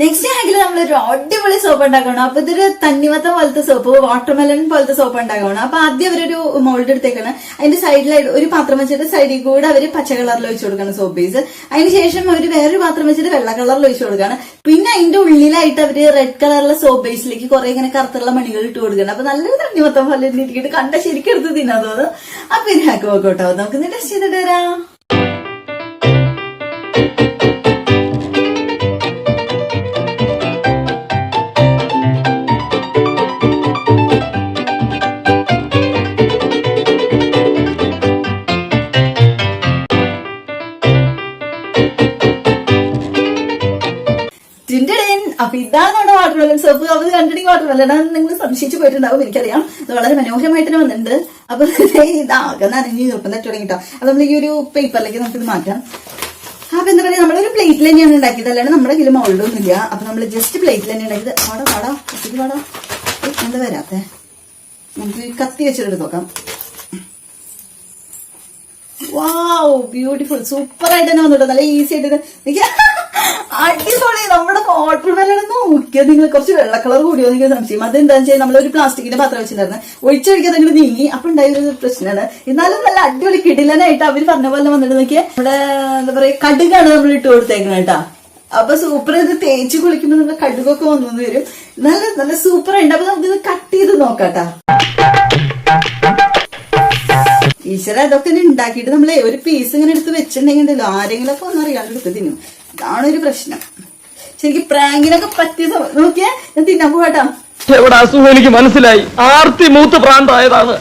Next ഹാക്കിൽ നമ്മളൊരു അടിപൊളി soap ഉണ്ടാക്കണം. അപ്പൊ ഇതൊരു തണ്ണിമത്തം പോലത്തെ സോപ്പ്, വാട്ടർമെലൺ പോലത്തെ സോപ്പ് ഉണ്ടാക്കണം. അപ്പൊ ആദ്യം അവരൊരു മോൾഡ് എടുത്തേക്കാണ്. അതിന്റെ സൈഡിലായിട്ട് ഒരു പാത്രം വെച്ചിട്ട് സൈഡിൽ കൂടെ അവര് പച്ച കളറിൽ ഒഴിച്ചു കൊടുക്കണം സോപ്പ് ബേസ്. അതിനുശേഷം അവര് വേറൊരു പാത്രം വെച്ചിട്ട് വെള്ള കളറിൽ ഒഴിച്ചു കൊടുക്കുകയാണ്. പിന്നെ അതിന്റെ ഉള്ളിലായിട്ട് അവര് റെഡ് കളറിലെ സോപ്പ് ബേസിലേക്ക് കുറെ ഇങ്ങനെ കറുത്തുള്ള മണികൾ ഇട്ട് കൊടുക്കണം. അപ്പൊ നല്ലൊരു തണ്ണിമത്തം പോലെ ഇരിക്കിട്ട് കണ്ട ശരിക്കും എടുത്ത് തിന്നാൻ തോന്നുന്നു. അപ്പൊ ഇത് ഹാക്ക് വർക്കൗട്ട് ആവും. നമുക്ക് ടെസ്റ്റ് ചെയ്തിട്ട് വരാം. അപ്പൊ ഇതാണ് നമ്മുടെ വാട്ടർമെലൺ സോപ്പ്. അപ്പൊ ഇത് കണ്ടിട്ടുണ്ടെങ്കിൽ വാട്ടർമെലൺ നിങ്ങൾ സംശയിച്ചു പോയിട്ടുണ്ടാവും, എനിക്കറിയാം. അത് വളരെ മനോഹരമായിട്ട് തന്നെ വന്നിട്ടുണ്ട്. അപ്പൊ ഇതാകെ നനഞ്ഞ് നിർപ്പം തട്ടി തുടങ്ങിട്ടോ. അപ്പൊ നമ്മൾ ഈ ഒരു പേപ്പറിലേക്ക് നമുക്കിത് മാറ്റാം. അപ്പൊ എന്താ പറയാ, നമ്മളൊരു പ്ലേറ്റിൽ തന്നെയാണ് ഉണ്ടാക്കിയത്, അല്ലാണ്ട് നമ്മുടെ കയ്യിൽ മോൾഡൊന്നും ഇല്ല. അപ്പൊ നമ്മൾ ജസ്റ്റ് പ്ലേറ്റിൽ തന്നെ ഉണ്ടാക്കിയത്. വാടാ എന്താ വരാത്തെ, നമുക്ക് കത്തി വെച്ചിട്ട് നോക്കാം. വാവ്, ബ്യൂട്ടിഫുൾ, സൂപ്പർ ആയിട്ട് തന്നെ വന്നിട്ടോ. നല്ല ഈസി ആയിട്ട് അടിപൊളി. നമ്മുടെ വാട്ടർമെലൺ നോക്കിയത് നിങ്ങൾ കുറച്ച് വെള്ള കളർ കൂടിയോ എനിക്ക് സംശയം. അതെന്താണെന്ന് വെച്ചാൽ നമ്മളൊരു പ്ലാസ്റ്റിക്കിന്റെ പാത്രം വെച്ചിട്ടുണ്ടായിരുന്നു, ഒഴിച്ചൊഴിക്കാൻ നിങ്ങൾ നീങ്ങി. അപ്പൊ ഉണ്ടായൊരു പ്രശ്നമാണ്. എന്നാലും നല്ല അടിപൊളി കിടിലനായിട്ട് അവര് പറഞ്ഞ പോലെ വന്നിട്ട് നോക്കിയാൽ നമ്മുടെ എന്താ പറയാ കടുകാണ് നമ്മൾ ഇട്ട് കൊടുത്തേക്കുന്നത് കേട്ടാ. അപ്പൊ സൂപ്പർ. ഇത് തേച്ച് കുളിക്കുമ്പോൾ നമ്മുടെ കടുകൊക്കെ വന്നു വരും. നല്ല നല്ല സൂപ്പർ ആയിട്ട്. അപ്പൊ നമുക്കിത് കട്ട് ചെയ്ത് നോക്കാട്ടാ. ഈശ്വര, അതൊക്കെ ഉണ്ടാക്കിയിട്ട് നമ്മളെ ഒരു പീസ് ഇങ്ങനെ എടുത്ത് വെച്ചിട്ടുണ്ടെങ്കിൽ ഉണ്ടല്ലോ, ആരെങ്കിലും ഒക്കെ ഒന്നും അറിയാണ്ട് എടുത്ത് തിന്നും. ഇതാണ് ഒരു പ്രശ്നം. ശരിക്കും പ്രാങ്കിനൊക്കെ പറ്റിയ നോക്കിയാ ഞാൻ തിന്നാൻ പോകട്ടാ. എവിടെ അസുഖം എനിക്ക് മനസ്സിലായി, ആർത്തി മൂത്ത് പ്രാന്തായതാണ്.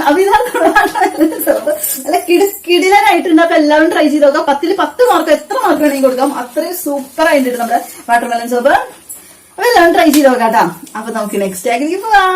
അപ്പൊ ഇതാണ് നല്ല കിടിലനായിട്ടുണ്ട്. അപ്പൊ എല്ലാവരും ട്രൈ ചെയ്ത് നോക്കാം. 10ൽ 10 മാർക്ക്, എത്ര മാർക്ക് വേണമെങ്കിൽ കൊടുക്കാം. അത്രയും സൂപ്പർ ആയിട്ടുണ്ട് നമ്മുടെ വാട്ടർമെലൺ സോപ്പ്. അപ്പൊ എല്ലാവരും ട്രൈ ചെയ്ത് നോക്കാട്ടാ. അപ്പൊ നമുക്ക് നെക്സ്റ്റ് ആക്കിലേക്ക് പോവാം.